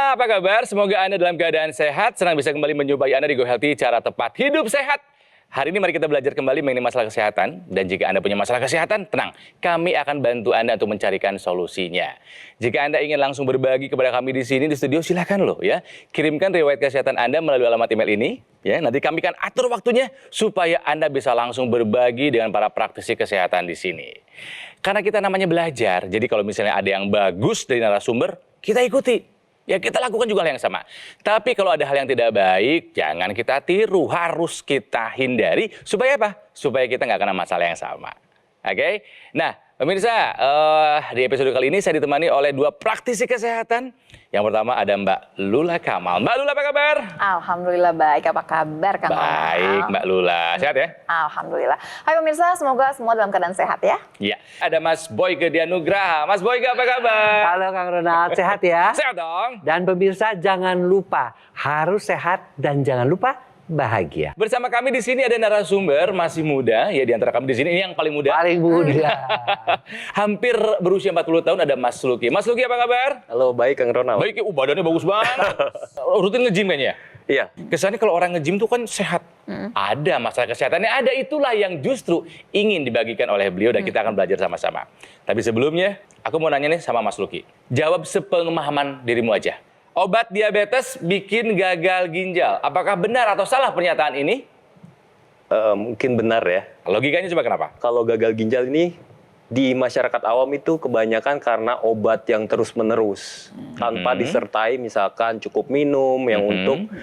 pemirsa, apa kabar? Semoga Anda dalam keadaan sehat, senang bisa kembali menjumpai Anda di Go Healthy, cara tepat hidup sehat. Hari ini mari kita belajar kembali mengenai masalah kesehatan. Dan jika Anda punya masalah kesehatan, tenang, kami akan bantu Anda untuk mencarikan solusinya. Jika Anda ingin langsung berbagi kepada kami di sini di studio, silakan loh ya. Kirimkan riwayat kesehatan Anda melalui alamat email ini. Ya, nanti kami akan atur waktunya supaya Anda bisa langsung berbagi dengan para praktisi kesehatan di sini. Karena kita namanya belajar, jadi kalau misalnya ada yang bagus dari narasumber, kita ikuti. Ya kita lakukan juga hal yang sama. Tapi kalau ada hal yang tidak baik, jangan kita tiru, harus kita hindari. Supaya apa? Supaya kita nggak kena masalah yang sama. Oke? Nah, pemirsa, di episode kali ini saya ditemani oleh dua praktisi kesehatan. Yang pertama ada Mbak Lula Kamal. Mbak Lula apa kabar? Alhamdulillah baik. Apa kabar Kang? Baik, Mbak Lula. Sehat ya? Alhamdulillah. Hai pemirsa, semoga semua dalam keadaan sehat ya. Iya. Ada Mas Boyke Dianugraha. Mas Boyke apa kabar? Halo Kang Ronald, sehat ya? Sehat dong. Dan pemirsa jangan lupa, harus sehat dan jangan lupa bahagia. Bersama kami di sini ada narasumber masih muda, ya di antara kami di sini ini yang paling muda. Paling muda. Hampir berusia 40 tahun ada Mas Luki. Mas Luki apa kabar? Halo, baik Kang Ronald. Baik, badannya bagus banget. Rutin nge-gym kayaknya? Iya. Kesannya kalau orang nge-gym tuh kan sehat. Ada masalah kesehatannya, ada itulah yang justru ingin dibagikan oleh beliau dan kita akan belajar sama-sama. Tapi sebelumnya, aku mau nanya nih sama Mas Luki. Jawab sepengemahaman dirimu aja. Obat diabetes bikin gagal ginjal. Apakah benar atau salah pernyataan ini? Mungkin benar ya. Logikanya coba kenapa? Kalau gagal ginjal ini di masyarakat awam itu kebanyakan karena obat yang terus-menerus. Tanpa disertai misalkan cukup minum yang untuk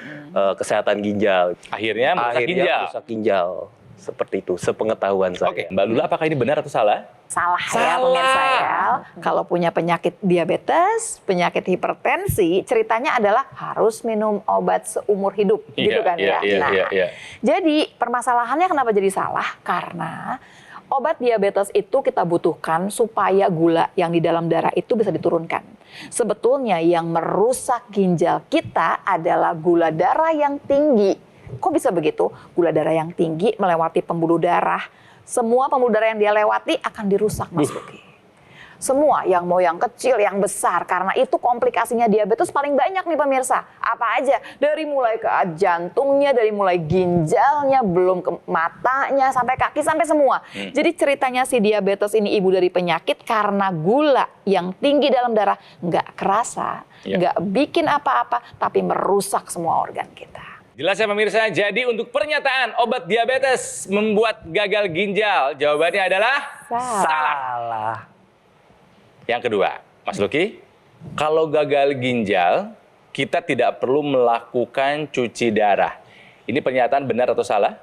kesehatan ginjal. Akhirnya merusak ginjal. Seperti itu, sepengetahuan saya. Oke, Mbak Lula apakah ini benar atau salah? Salah ya pemirsa ya. Kalau punya penyakit diabetes, penyakit hipertensi, ceritanya adalah harus minum obat seumur hidup. Gitu kan ya. Jadi permasalahannya kenapa jadi salah? Karena obat diabetes itu kita butuhkan supaya gula yang di dalam darah itu bisa diturunkan. Sebetulnya yang merusak ginjal kita adalah gula darah yang tinggi. Kok bisa begitu? Gula darah yang tinggi melewati pembuluh darah. Semua pembuluh darah yang dia lewati akan dirusak, Mas Luki. Semua, yang mau yang kecil, yang besar. Karena itu komplikasinya diabetes paling banyak nih pemirsa. Apa aja? Dari mulai ke jantungnya, dari mulai ginjalnya, belum ke matanya, sampai kaki, sampai semua. Jadi ceritanya si diabetes ini ibu dari penyakit karena gula yang tinggi dalam darah nggak kerasa, nggak bikin apa-apa, tapi merusak semua organ kita. Jelas ya pemirsa, jadi untuk pernyataan obat diabetes membuat gagal ginjal, jawabannya adalah salah. Yang kedua, Mas Luki, kalau gagal ginjal, kita tidak perlu melakukan cuci darah. Ini pernyataan benar atau salah?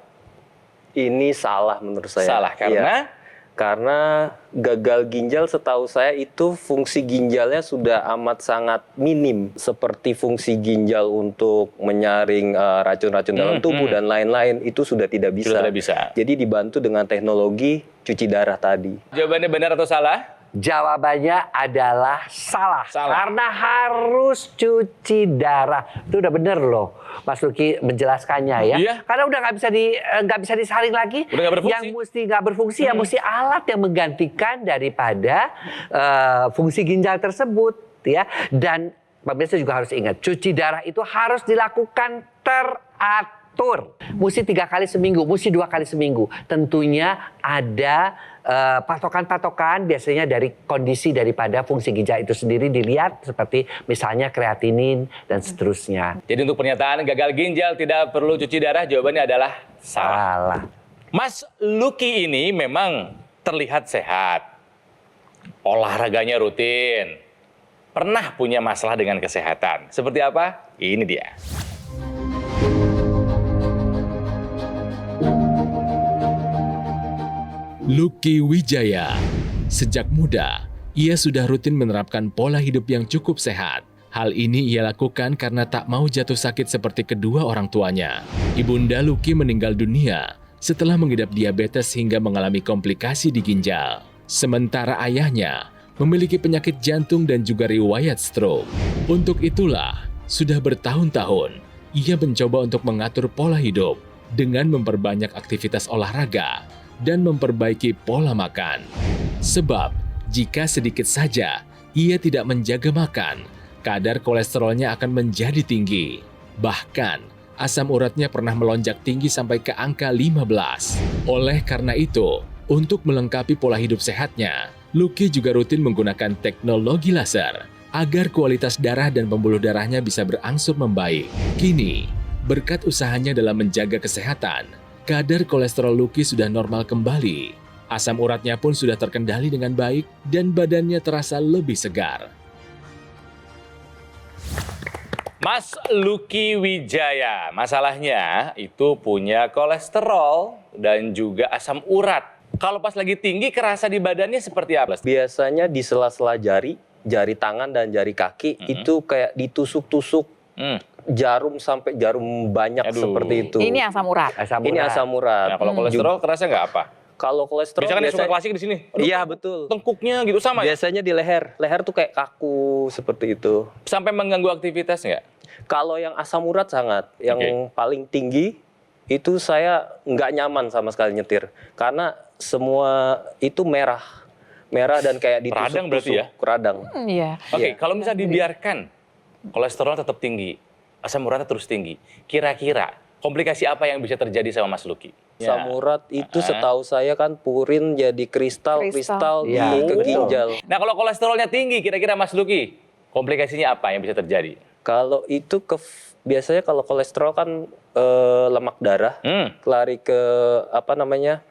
Ini salah menurut saya. Salah, karena? Iya. Karena gagal ginjal setahu saya itu fungsi ginjalnya sudah amat sangat minim. Seperti fungsi ginjal untuk menyaring racun-racun dalam tubuh dan lain-lain itu sudah tidak bisa. Sudah tidak bisa. Jadi dibantu dengan teknologi cuci darah tadi. Jawabannya benar atau salah? Jawabannya adalah salah. Karena harus cuci darah. Itu udah bener loh, Mas Luki menjelaskannya ya. Iya. Karena udah nggak bisa disaring lagi. Udah nggak berfungsi. Yang mesti nggak berfungsi ya mesti alat yang menggantikan daripada fungsi ginjal tersebut ya. Dan pemirsa juga harus ingat, cuci darah itu harus dilakukan teratur. Mesti 3 kali seminggu, mesti 2 kali seminggu. Tentunya ada patokan-patokan biasanya dari kondisi daripada fungsi ginjal itu sendiri dilihat seperti misalnya kreatinin dan seterusnya. Jadi untuk pernyataan gagal ginjal tidak perlu cuci darah, jawabannya adalah salah. Mas Luki ini memang terlihat sehat, olahraganya rutin, pernah punya masalah dengan kesehatan. Seperti apa? Ini dia. Luki Wijaya. Sejak muda, ia sudah rutin menerapkan pola hidup yang cukup sehat. Hal ini ia lakukan karena tak mau jatuh sakit seperti kedua orang tuanya. Ibunda Luki meninggal dunia setelah mengidap diabetes hingga mengalami komplikasi di ginjal. Sementara ayahnya memiliki penyakit jantung dan juga riwayat stroke. Untuk itulah, sudah bertahun-tahun, ia mencoba untuk mengatur pola hidup dengan memperbanyak aktivitas olahraga dan memperbaiki pola makan. Sebab, jika sedikit saja ia tidak menjaga makan, kadar kolesterolnya akan menjadi tinggi. Bahkan, asam uratnya pernah melonjak tinggi sampai ke angka 15. Oleh karena itu, untuk melengkapi pola hidup sehatnya, Lucky juga rutin menggunakan teknologi laser agar kualitas darah dan pembuluh darahnya bisa berangsur membaik. Kini, berkat usahanya dalam menjaga kesehatan, kadar kolesterol Lucky sudah normal kembali. Asam uratnya pun sudah terkendali dengan baik dan badannya terasa lebih segar. Mas Lucky Wijaya, masalahnya itu punya kolesterol dan juga asam urat. Kalau pas lagi tinggi kerasa di badannya seperti apa? Biasanya di sela-sela jari tangan dan jari kaki itu kayak ditusuk-tusuk jarum sampai jarum banyak seperti itu. Ini asam urat. Ini asam urat. Nah, kalau kolesterol kerasa nggak apa? Kalau kolesterol Biasanya kan yang suka klasik di sini. Iya betul. Tengkuknya gitu sama ya? Biasanya di leher. Leher tuh kayak kaku seperti itu. Sampai mengganggu aktivitas nggak? Kalau yang asam urat sangat. Yang paling tinggi itu saya nggak nyaman sama sekali nyetir. Karena semua itu merah. Merah dan kayak ditusuk-tusuk. Radang berarti ya? Radang. Iya. Oke, kalau misalnya dibiarkan kolesterol tetap tinggi, asam uratnya terus tinggi, kira-kira komplikasi apa yang bisa terjadi sama Mas Lucky? Asam urat itu setahu saya kan purin jadi kristal di ke ginjal. Nah, kalau kolesterolnya tinggi, kira-kira Mas Lucky, komplikasinya apa yang bisa terjadi? Kalau itu biasanya kalau kolesterol kan lemak darah, lari ke apa namanya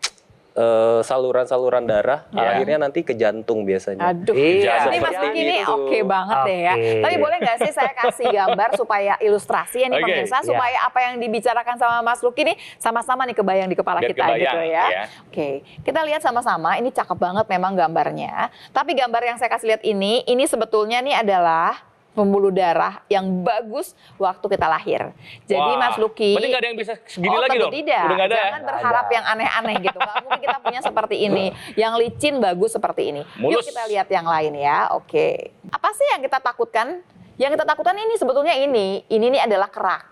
saluran-saluran darah, akhirnya nanti ke jantung biasanya. Aduh, Iya. ini Mas Lucky ini Itu. oke banget deh ya. Tapi boleh nggak sih saya kasih gambar supaya ilustrasi ya nih Oke. pemirsa, supaya apa yang dibicarakan sama Mas Lucky nih sama-sama nih kebayang di kepala Biar kita kebayang, gitu ya. ya. Oke, kita lihat sama-sama. Ini cakep banget memang gambarnya. Tapi gambar yang saya kasih lihat ini sebetulnya nih adalah pembuluh darah yang bagus waktu kita lahir. Jadi Wah, Mas Lucky, berarti nggak ada yang bisa segini lagi tentu dong? tidak. Udah nggak ada ya? Jangan berharap yang aneh-aneh gitu. Nggak mungkin kita punya seperti ini. Yang licin bagus seperti ini. Mulus. Yuk kita lihat yang lain ya. Oke. Apa sih yang kita takutkan? Yang kita takutkan ini sebetulnya ini. Ini nih adalah kerak.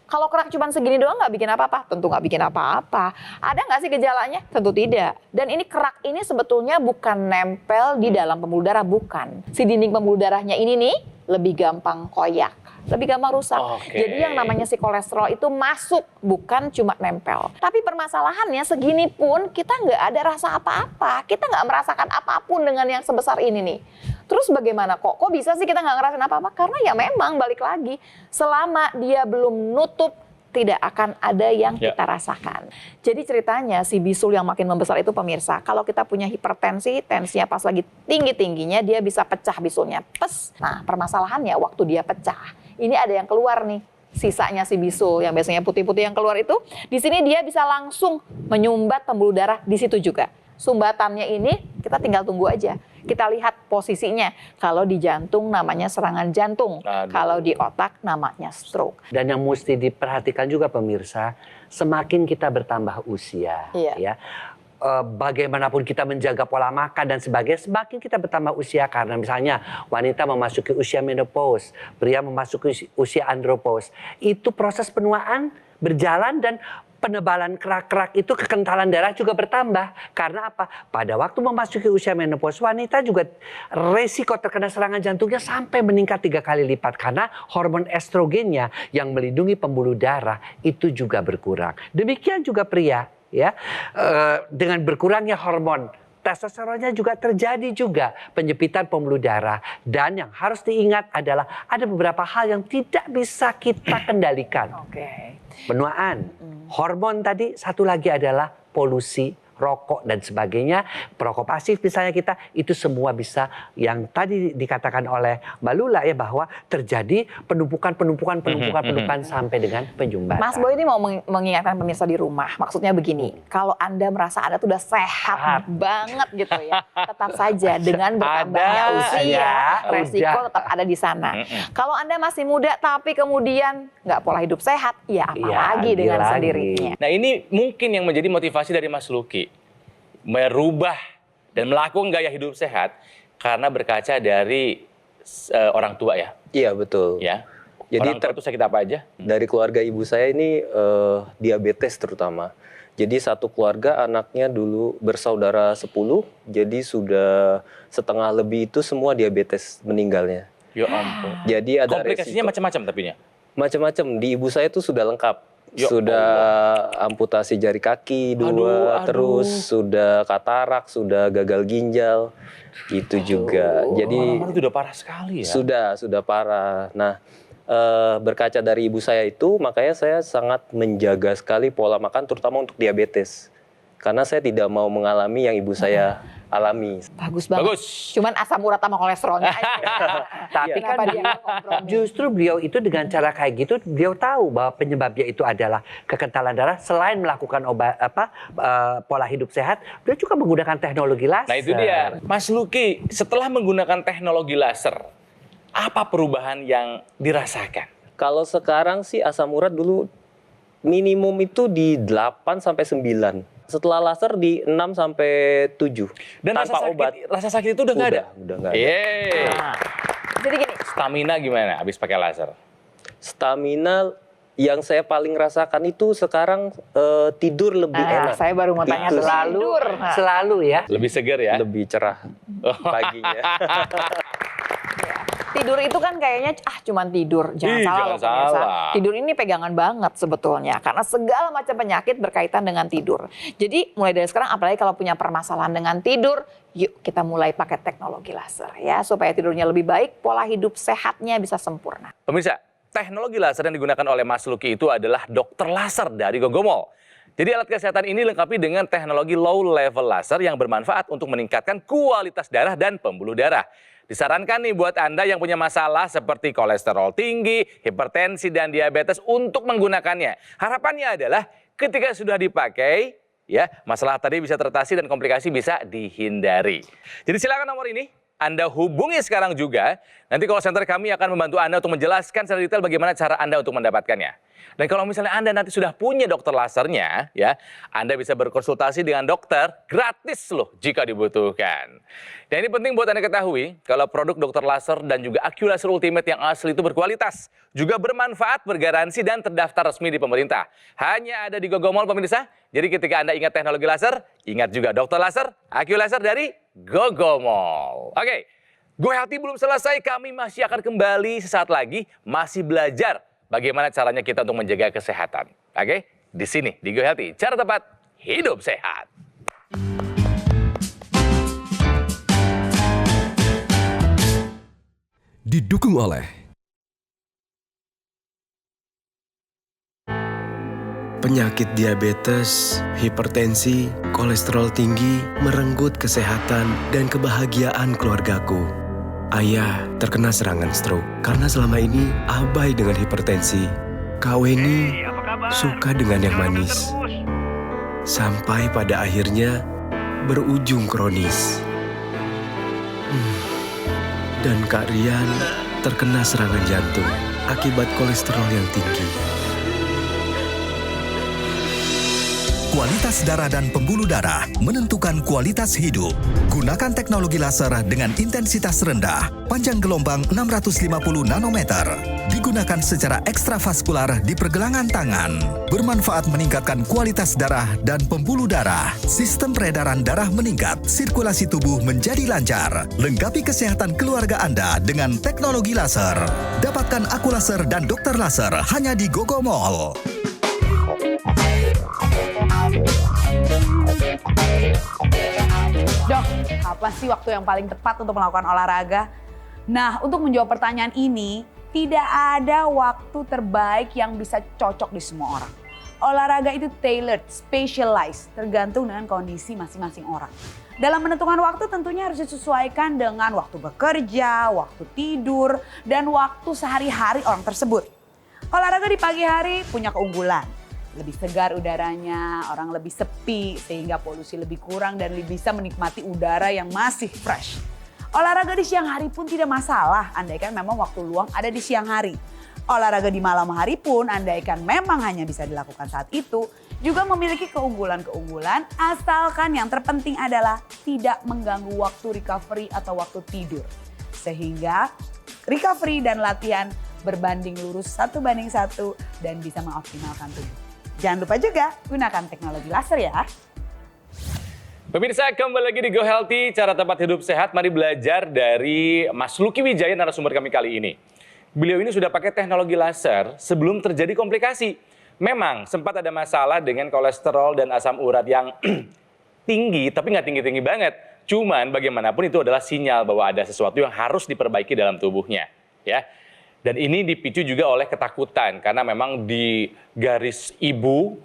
Kalau kerak cuma segini doang nggak bikin apa-apa? Tentu nggak bikin apa-apa. Ada nggak sih gejalanya? Tentu tidak. Dan ini kerak ini sebetulnya bukan nempel di dalam pembuluh darah, bukan. Si dinding pembuluh darahnya ini nih lebih gampang koyak, lebih gampang rusak. Oke. Jadi yang namanya si kolesterol itu masuk, bukan cuma nempel. Tapi permasalahannya segini pun kita nggak ada rasa apa-apa. Kita nggak merasakan apapun dengan yang sebesar ini nih. Terus bagaimana kok? Kok bisa sih kita nggak ngerasain apa-apa? Karena ya memang balik lagi, selama dia belum nutup, tidak akan ada yang kita rasakan. Jadi ceritanya si bisul yang makin membesar itu pemirsa, kalau kita punya hipertensi, tensinya pas lagi tinggi-tingginya, dia bisa pecah bisulnya. Pes. Nah permasalahannya waktu dia pecah, ini ada yang keluar nih. Sisanya si bisul yang biasanya putih-putih yang keluar itu, di sini dia bisa langsung menyumbat pembuluh darah di situ juga. Sumbatannya ini kita tinggal tunggu aja. Kita lihat posisinya. Kalau di jantung namanya serangan jantung. Aduh. Kalau di otak namanya stroke. Dan yang mesti diperhatikan juga pemirsa, semakin kita bertambah usia, ya, bagaimanapun kita menjaga pola makan dan sebagainya, semakin kita bertambah usia karena misalnya wanita memasuki usia menopause, pria memasuki usia andropause, itu proses penuaan berjalan dan penebalan kerak-kerak itu, kekentalan darah juga bertambah. Karena apa? Pada waktu memasuki usia menopause, wanita juga resiko terkena serangan jantungnya sampai meningkat 3 kali lipat. Karena hormon estrogennya yang melindungi pembuluh darah itu juga berkurang. Demikian juga pria, ya, dengan berkurangnya hormon testosteronnya juga terjadi juga penyepitan pembuluh darah. Dan yang harus diingat adalah ada beberapa hal yang tidak bisa kita kendalikan. Oke. Penuaan, hormon tadi, satu lagi adalah polusi, rokok dan sebagainya, perokok pasif misalnya kita, itu semua bisa yang tadi dikatakan oleh Mbak Lula ya, bahwa terjadi penumpukan sampai dengan penyumbatan. Mas Boy ini mau mengingatkan pemirsa di rumah, maksudnya begini, kalau Anda merasa Anda sudah sehat banget gitu ya, tetap saja dengan bertambahnya usia, resiko tetap ada di sana. Kalau Anda masih muda tapi kemudian nggak pola hidup sehat, ya apalagi dengan sendirinya. Nah ini mungkin yang menjadi motivasi dari Mas Lucky, merubah dan melakukan gaya hidup sehat karena berkaca dari orang tua ya. Iya betul. Ya. Jadi orang tua itu sakit apa aja? dari keluarga ibu saya ini diabetes terutama. Jadi satu keluarga anaknya dulu bersaudara 10, jadi sudah setengah lebih itu semua diabetes meninggalnya. Ya ampun. Jadi ada Komplikasinya macam-macam tapinya. macam-macam. Di ibu saya itu sudah lengkap. Ya Sudah amputasi jari kaki 2, Aduh. terus sudah katarak, sudah gagal ginjal. Itu juga. Jadi Itu udah parah sekali ya. sudah parah. Nah, berkaca dari ibu saya itu, makanya saya sangat menjaga sekali pola makan, terutama untuk diabetes. Karena saya tidak mau mengalami yang ibu saya alami. Bagus banget. Bagus. Cuman asam urat sama kolesterolnya aja. Tapi kan Kenapa dia kompromi? justru beliau itu dengan cara kayak gitu, beliau tahu bahwa penyebabnya itu adalah kekentalan darah. Selain melakukan pola hidup sehat, beliau juga menggunakan teknologi laser. Nah itu dia. Mas Luki, setelah menggunakan teknologi laser, apa perubahan yang dirasakan? Kalau sekarang sih asam urat dulu minimum itu di 8 sampai 9. Setelah laser di 6 sampai 7. Dan tanpa obat. Rasa sakit itu udah nggak ada? Udah nggak ada. Yeay. Nah, jadi gini, Stamina gimana abis pakai laser? Stamina yang saya paling rasakan itu sekarang tidur lebih enak. saya baru mau tanya Itu sih. tidur. Selalu ya. Lebih segar ya? Lebih cerah paginya. Tidur itu kan kayaknya cuman tidur. Jangan Ih, salah jangan loh pemirsa. salah. Tidur ini pegangan banget sebetulnya karena segala macam penyakit berkaitan dengan tidur. Jadi mulai dari sekarang apalagi kalau punya permasalahan dengan tidur, yuk kita mulai pakai teknologi laser ya supaya tidurnya lebih baik, pola hidup sehatnya bisa sempurna. Pemirsa, teknologi laser yang digunakan oleh Mas Luki itu adalah dokter laser dari Gogomol. Jadi alat kesehatan ini dilengkapi dengan teknologi low level laser yang bermanfaat untuk meningkatkan kualitas darah dan pembuluh darah. Disarankan nih buat Anda yang punya masalah seperti kolesterol tinggi, hipertensi, dan diabetes untuk menggunakannya. Harapannya adalah ketika sudah dipakai, ya masalah tadi bisa teratasi dan komplikasi bisa dihindari. Jadi silakan nomor ini Anda hubungi sekarang juga. Nanti call center kami akan membantu Anda untuk menjelaskan secara detail bagaimana cara Anda untuk mendapatkannya. Dan kalau misalnya Anda nanti sudah punya dokter lasernya, ya, Anda bisa berkonsultasi dengan dokter gratis loh jika dibutuhkan. Dan ini penting buat Anda ketahui, kalau produk dokter laser dan juga AccuLaser Ultimate yang asli itu berkualitas, juga bermanfaat, bergaransi, dan terdaftar resmi di pemerintah. Hanya ada di Gogomol pemirsa. Jadi ketika Anda ingat teknologi laser, ingat juga dokter laser, AccuLaser dari Gogomol. Oke, Go Healthy belum selesai, kami masih akan kembali sesaat lagi, masih belajar bagaimana caranya kita untuk menjaga kesehatan. Oke, di sini di Go Healthy, cara tepat hidup sehat. Didukung oleh penyakit diabetes, hipertensi, kolesterol tinggi, merenggut kesehatan dan kebahagiaan keluargaku. Ayah terkena serangan stroke karena selama ini abai dengan hipertensi. Kak Weni suka dengan yang manis. Sampai pada akhirnya berujung kronis. Dan Kak Rian terkena serangan jantung akibat kolesterol yang tinggi. Kualitas darah dan pembuluh darah menentukan kualitas hidup. Gunakan teknologi laser dengan intensitas rendah, panjang gelombang 650 nanometer. Digunakan secara ekstravaskular di pergelangan tangan. Bermanfaat meningkatkan kualitas darah dan pembuluh darah. Sistem peredaran darah meningkat, sirkulasi tubuh menjadi lancar. Lengkapi kesehatan keluarga Anda dengan teknologi laser. Dapatkan AccuLaser dan dokter laser hanya di Gogomol. Dok, apa sih waktu yang paling tepat untuk melakukan olahraga? Nah, untuk menjawab pertanyaan ini, tidak ada waktu terbaik yang bisa cocok di semua orang. Olahraga itu tailored, specialized, tergantung dengan kondisi masing-masing orang. Dalam menentukan waktu tentunya harus disesuaikan dengan waktu bekerja, waktu tidur, dan waktu sehari-hari orang tersebut. Olahraga di pagi hari punya keunggulan. Lebih segar udaranya, orang lebih sepi sehingga polusi lebih kurang dan bisa menikmati udara yang masih fresh. Olahraga di siang hari pun tidak masalah, andaikan memang waktu luang ada di siang hari. Olahraga di malam hari pun andaikan memang hanya bisa dilakukan saat itu, juga memiliki keunggulan-keunggulan asalkan yang terpenting adalah tidak mengganggu waktu recovery atau waktu tidur. Sehingga recovery dan latihan berbanding lurus 1:1 dan bisa mengoptimalkan tubuh. Jangan lupa juga gunakan teknologi laser ya. Pemirsa, kembali lagi di Go Healthy, cara tepat hidup sehat. Mari belajar dari Mas Lucky Wijaya, narasumber kami kali ini. Beliau ini sudah pakai teknologi laser sebelum terjadi komplikasi. Memang sempat ada masalah dengan kolesterol dan asam urat yang tinggi, tapi nggak tinggi-tinggi banget. Cuman bagaimanapun itu adalah sinyal bahwa ada sesuatu yang harus diperbaiki dalam tubuhnya, ya. Dan ini dipicu juga oleh ketakutan karena memang di garis ibu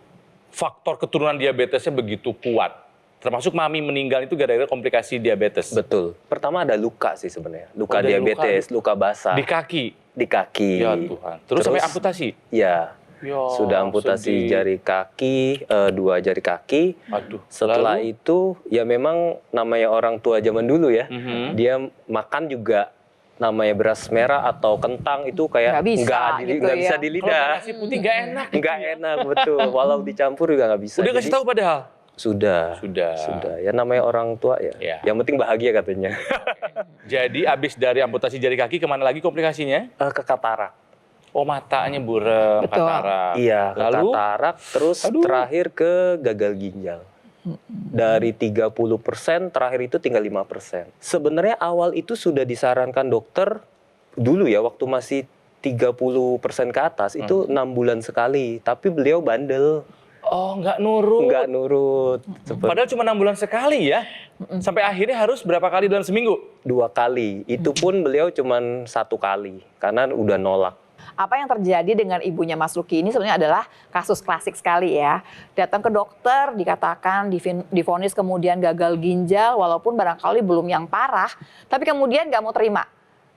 faktor keturunan diabetesnya begitu kuat. Termasuk mami meninggal itu gara-gara komplikasi diabetes. Betul. Pertama ada luka sih sebenarnya. Luka diabetes, luka basah. Di kaki. Di kaki. Ya Tuhan. Terus sampai amputasi. Ya. Ya, Sudah amputasi jari kaki, 2 jari kaki. Aduh. Setelah itu ya memang namanya orang tua zaman dulu ya. Dia makan juga namanya beras merah atau kentang itu kayak nggak bisa di lidah. Nasi putih nggak enak. Nggak enak, betul. Walau dicampur juga nggak bisa. Udah kasih tahu padahal. Sudah. Ya namanya orang tua ya. Ya. Yang penting bahagia katanya. Jadi abis dari amputasi jari kaki kemana lagi komplikasinya? Ke katarak. Oh, matanya burem, Betul. katarak. Iya, ke Lalu? katarak, terus terakhir ke gagal ginjal. Dari 30% terakhir itu tinggal 5%. Sebenarnya awal itu sudah disarankan dokter dulu ya, waktu masih 30% ke atas itu 6 bulan sekali. Tapi beliau bandel. Oh, nggak nurut. Nggak nurut. Padahal cuma 6 bulan sekali ya. Sampai akhirnya harus berapa kali dalam seminggu? 2 kali. Itu pun beliau cuma 1 kali. Karena udah nolak. Apa yang terjadi dengan ibunya Mas Lucky ini sebenarnya adalah kasus klasik sekali ya. Datang ke dokter, dikatakan divonis kemudian gagal ginjal, walaupun barangkali belum yang parah, tapi kemudian nggak mau terima.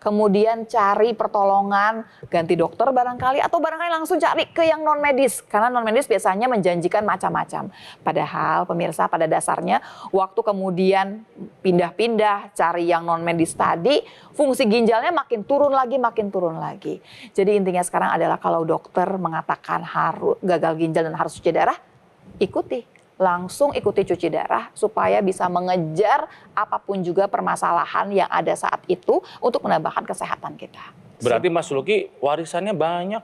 Kemudian cari pertolongan, ganti dokter barangkali, atau barangkali langsung cari ke yang non medis. Karena non medis biasanya menjanjikan macam-macam. Padahal pemirsa pada dasarnya waktu kemudian pindah-pindah cari yang non medis tadi, fungsi ginjalnya makin turun lagi. Jadi intinya sekarang adalah kalau dokter mengatakan harus gagal ginjal dan harus cuci darah, langsung ikuti cuci darah supaya bisa mengejar apapun juga permasalahan yang ada saat itu untuk menambahkan kesehatan kita. Berarti Mas Lucky warisannya banyak.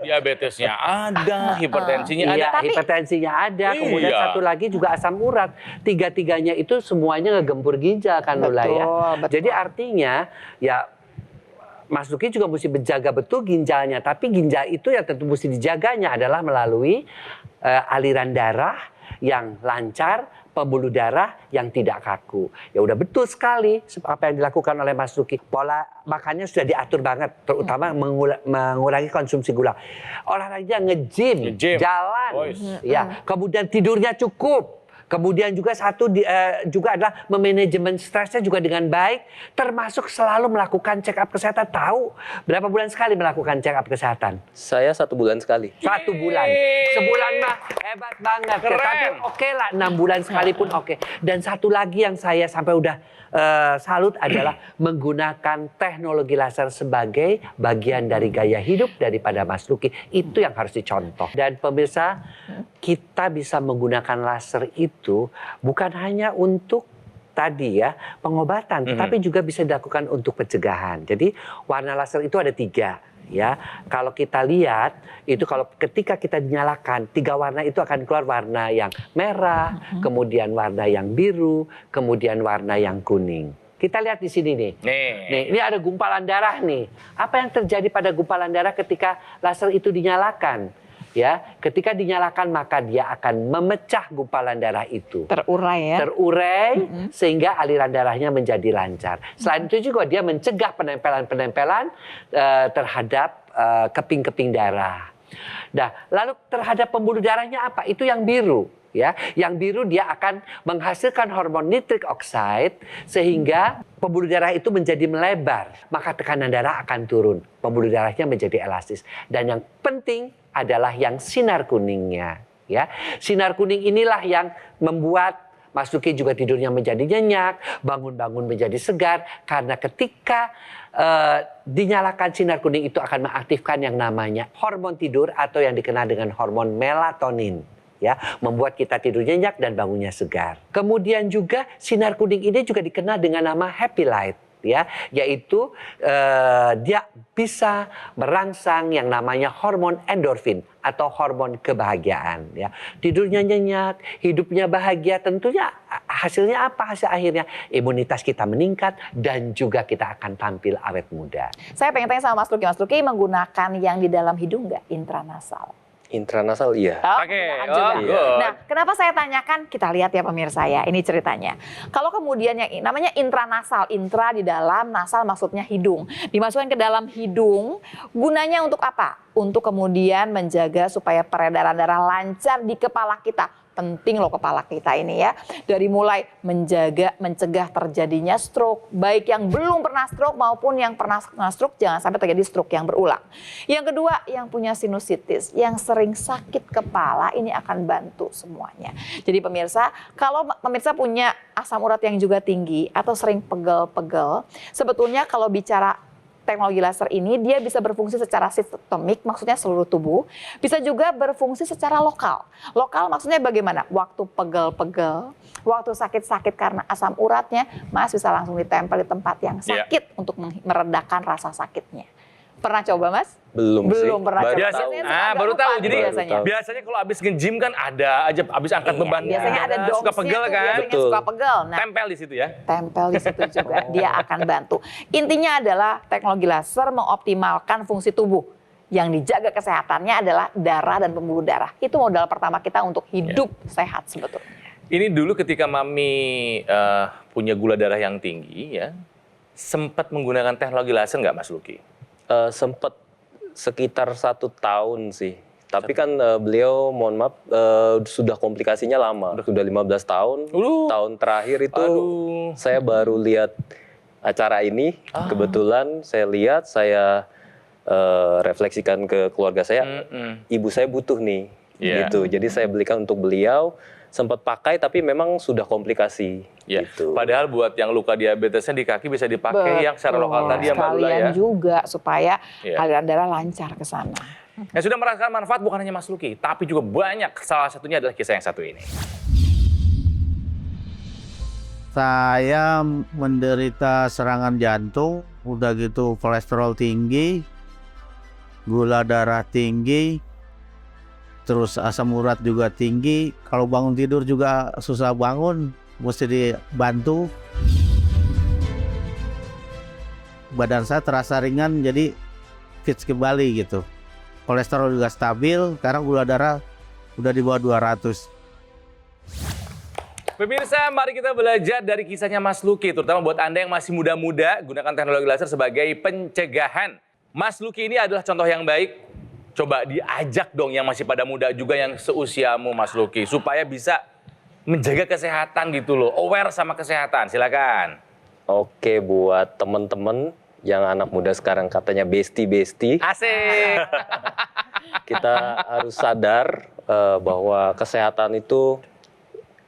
Diabetesnya ada, hipertensinya ada. Iya, hipertensinya ada, kemudian satu lagi juga asam urat. Tiga-tiganya itu semuanya ngegempur ginjal kan Lula ya. Betul. Jadi artinya ya Mas Lucky juga mesti menjaga betul ginjalnya. Tapi ginjal itu yang tentu mesti dijaganya adalah melalui aliran darah yang lancar, pembuluh darah yang tidak kaku. Ya udah betul sekali apa yang dilakukan oleh Mas Lucky. Pola makannya sudah diatur banget, terutama mengurangi konsumsi gula. Olahraga nge-gym, jalan, ya. Kemudian tidurnya cukup. Kemudian juga juga adalah memanajemen stresnya juga dengan baik, termasuk selalu melakukan check up kesehatan. Tahu berapa bulan sekali melakukan check up kesehatan? Saya 1 bulan sekali. 1 bulan. Sebulan mah hebat banget. Keren. Tapi oke lah 6 bulan sekalipun oke. Dan satu lagi yang saya sampai udah salut adalah menggunakan teknologi laser sebagai bagian dari gaya hidup daripada Mas Lucky. Itu yang harus dicontoh. Dan pemirsa, kita bisa menggunakan laser itu bukan hanya untuk tadi ya pengobatan, tetapi juga bisa dilakukan untuk pencegahan. Jadi warna laser itu ada 3. Ya, kalau kita lihat itu kalau ketika kita dinyalakan 3 warna itu akan keluar warna yang merah, kemudian warna yang biru, kemudian warna yang kuning. Kita lihat di sini nih. Nih, ini ada gumpalan darah nih. Apa yang terjadi pada gumpalan darah ketika laser itu dinyalakan? Ya, ketika dinyalakan maka dia akan memecah gumpalan darah itu. Terurai ya. Terurai sehingga aliran darahnya menjadi lancar. Selain itu juga dia mencegah penempelan-penempelan terhadap keping-keping darah. Nah, lalu terhadap pembuluh darahnya apa? Itu yang biru. Ya, yang biru dia akan menghasilkan hormon nitric oxide sehingga pembuluh darah itu menjadi melebar, maka tekanan darah akan turun, pembuluh darahnya menjadi elastis. Dan yang penting adalah yang sinar kuningnya, ya. Sinar kuning inilah yang membuat Mas Lucky juga tidurnya menjadi nyenyak, bangun-bangun menjadi segar karena ketika dinyalakan sinar kuning itu akan mengaktifkan yang namanya hormon tidur atau yang dikenal dengan hormon melatonin. Ya, membuat kita tidur nyenyak dan bangunnya segar. Kemudian juga sinar kuning ini juga dikenal dengan nama happy light. ya, yaitu dia bisa merangsang yang namanya hormon endorfin atau hormon kebahagiaan, ya. Tidurnya nyenyak, hidupnya bahagia, tentunya hasilnya apa? Hasil akhirnya imunitas kita meningkat dan juga kita akan tampil awet muda. Saya pengen tanya sama Mas Luki. Mas Luki menggunakan yang di dalam hidung nggak, intranasal? Intranasal iya. Penggunaan juga. good. Nah, kenapa saya tanyakan? Kita lihat ya pemirsa ya, ini ceritanya. Kalau kemudian yang namanya intranasal, intra di dalam, nasal maksudnya hidung. Dimasukkan ke dalam hidung, gunanya untuk apa? Untuk kemudian menjaga supaya peredaran darah lancar di kepala kita. Penting loh kepala kita ini ya. Dari mulai mencegah terjadinya stroke. Baik yang belum pernah stroke maupun yang pernah stroke, jangan sampai terjadi stroke yang berulang. Yang kedua, yang punya sinusitis, yang sering sakit kepala, ini akan bantu semuanya. Jadi pemirsa, kalau pemirsa punya asam urat yang juga tinggi atau sering pegel-pegel, sebetulnya kalau bicara teknologi laser ini dia bisa berfungsi secara sistemik, maksudnya seluruh tubuh. Bisa juga berfungsi secara lokal. Lokal maksudnya bagaimana? Waktu pegel-pegel, waktu sakit-sakit karena asam uratnya, Mas bisa langsung ditempel di tempat yang sakit untuk meredakan rasa sakitnya. Pernah coba, Mas? Belum sih. Pernah Baru coba. tahu. Baru tahu. Jadi biasanya kalau habis nge-gym kan ada aja habis angkat beban. Biasanya ada suka domsnya pegel tuh, kan. biasanya suka pegel. Nah, Tempel di situ ya. tempel di situ juga, dia akan bantu. Intinya adalah teknologi laser mengoptimalkan fungsi tubuh. Yang dijaga kesehatannya adalah darah dan pembuluh darah. Itu modal pertama kita untuk hidup sehat sebetulnya. Ini dulu ketika Mami punya gula darah yang tinggi ya, sempat menggunakan teknologi laser nggak Mas Luki? Sempat sekitar 1 tahun sih. Tapi kan beliau, mohon maaf, sudah komplikasinya lama. Sudah 15 tahun. Tahun terakhir itu saya baru lihat acara ini. Kebetulan saya lihat, saya refleksikan ke keluarga saya. Ibu saya butuh nih. Gitu. Jadi saya belikan untuk beliau. Sempat pakai tapi memang sudah komplikasi. Ya. Gitu. Padahal buat yang luka diabetesnya di kaki bisa dipakai yang secara lokal tadi ya Mbak Lula ya. Sekalian juga supaya aliran darah lancar ke sana. Yang sudah merasakan manfaat bukan hanya Mas Luki, tapi juga banyak. Salah satunya adalah kisah yang satu ini. Saya menderita serangan jantung, udah gitu kolesterol tinggi, gula darah tinggi, terus asam urat juga tinggi. Kalau bangun tidur juga susah bangun, mesti dibantu. Badan saya terasa ringan, jadi fit kembali gitu. Kolesterol juga stabil, sekarang gula darah udah di bawah 200. Pemirsa, mari kita belajar dari kisahnya Mas Luki, terutama buat Anda yang masih muda-muda, gunakan teknologi laser sebagai pencegahan. Mas Luki ini adalah contoh yang baik. Coba diajak dong yang masih pada muda juga yang seusiamu Mas Luki, supaya bisa menjaga kesehatan gitu loh, aware sama kesehatan. Silakan. Oke, buat teman-teman yang anak muda sekarang katanya besti-besti. Asik. Kita harus sadar bahwa kesehatan itu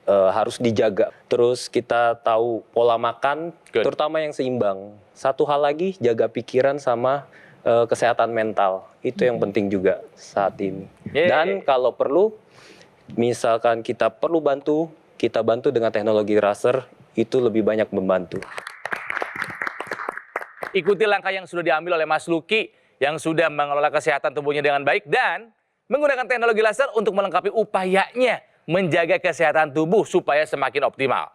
harus dijaga. Terus kita tahu pola makan, terutama yang seimbang. Satu hal lagi, jaga pikiran sama kesehatan mental. Itu yang penting juga saat ini. Dan kalau perlu, misalkan kita perlu bantu, kita bantu dengan teknologi laser, itu lebih banyak membantu. Ikuti langkah yang sudah diambil oleh Mas Luki yang sudah mengelola kesehatan tubuhnya dengan baik dan menggunakan teknologi laser untuk melengkapi upayanya menjaga kesehatan tubuh supaya semakin optimal.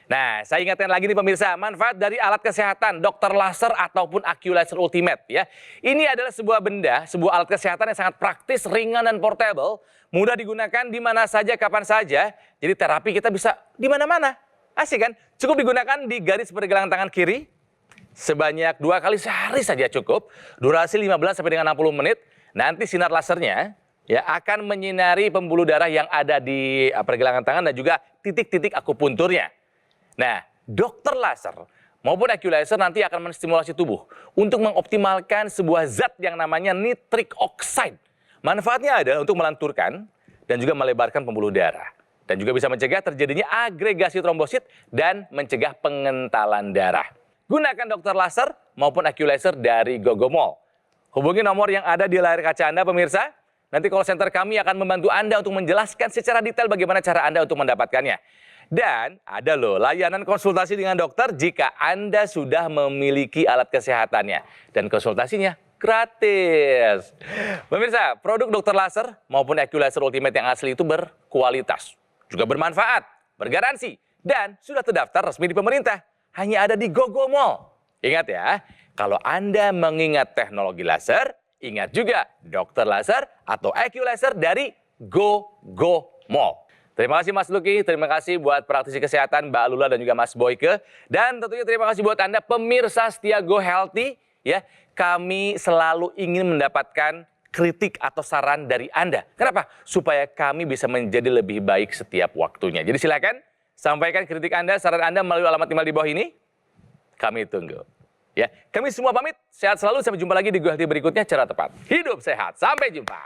Nah, saya ingatkan lagi nih pemirsa, manfaat dari alat kesehatan, dokter laser ataupun AccuLaser Ultimate ya. Ini adalah sebuah benda, sebuah alat kesehatan yang sangat praktis, ringan dan portable, mudah digunakan di mana saja, kapan saja. Jadi terapi kita bisa di mana-mana. Asik kan? Cukup digunakan di garis pergelangan tangan kiri. Sebanyak 2 kali sehari saja cukup. Durasi 15 sampai dengan 60 menit. Nanti sinar lasernya ya akan menyinari pembuluh darah yang ada di pergelangan tangan dan juga titik-titik akupunturnya. Nah, dokter laser maupun AccuLaser nanti akan menstimulasi tubuh untuk mengoptimalkan sebuah zat yang namanya nitric oxide. Manfaatnya adalah untuk melanturkan dan juga melebarkan pembuluh darah. Dan juga bisa mencegah terjadinya agregasi trombosit dan mencegah pengentalan darah. Gunakan dokter laser maupun AccuLaser dari Gogomall. Hubungi nomor yang ada di layar kaca Anda pemirsa. Nanti call center kami akan membantu Anda untuk menjelaskan secara detail bagaimana cara Anda untuk mendapatkannya. Dan ada loh layanan konsultasi dengan dokter jika Anda sudah memiliki alat kesehatannya. Dan konsultasinya gratis. Pemirsa, produk dokter laser maupun AccuLaser Ultimate yang asli itu berkualitas, juga bermanfaat, bergaransi, dan sudah terdaftar resmi di pemerintah. Hanya ada di GoGo Mall. Ingat ya, kalau Anda mengingat teknologi laser, ingat juga dokter laser atau AccuLaser dari GoGo Mall. Terima kasih Mas Lucky, terima kasih buat praktisi kesehatan Mbak Lula dan juga Mas Boyke. Dan tentunya terima kasih buat Anda pemirsa setia Go Healthy. Ya, kami selalu ingin mendapatkan kritik atau saran dari Anda. Kenapa? Supaya kami bisa menjadi lebih baik setiap waktunya. Jadi silakan sampaikan kritik Anda, saran Anda melalui alamat email di bawah ini. Kami tunggu. Ya, kami semua pamit. Sehat selalu. Sampai jumpa lagi di Go Healthy berikutnya. Cara tepat hidup sehat. Sampai jumpa.